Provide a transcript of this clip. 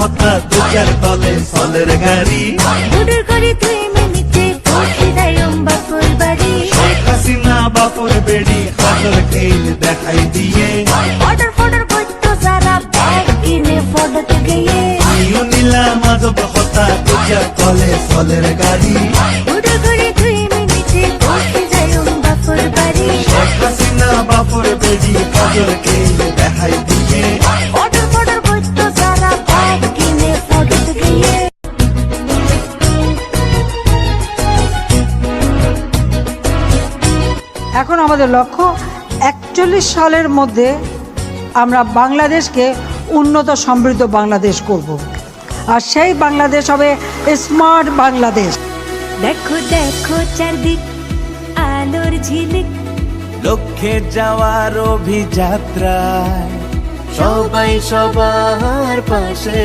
হতা দুজার তলে সলের গাড়ি উড়ুর করে 2 মিনিটে পৌঁছে দেয় বাপুর বাড়ি শেখ হাসিনা বাপুর বেড়ি হাজার খেল দেখাই দিয়ে অর্ডার ফর্ডার করতো যারা ব্যাগ কিনে ফটোতে গিয়ে আমিও নিলাম আজব হতা দুজার তলে সলের গাড়ি উড়ুর করে 2 মিনিটে পৌঁছে যায় বাপুর বাড়ি শেখ হাসিনা বাপুর বেড়ি হাজার খেল দেখাই দিয়ে অর্ডার ফর্ডার করতো যারা ব্যাগ কিনে ফটোতে গিয়ে এখন আমাদের লক্ষ্য 41 সালের মধ্যে আমরা বাংলাদেশকে উন্নত সমৃদ্ধ বাংলাদেশ করব। আর সেই বাংলাদেশ হবে স্মার্ট বাংলাদেশ। দেখো দেখো চারদিক আলোর ঝিলিক লক্ষ্যে যাওয়ার অভিযাত্রায় সবাই সবার পাশে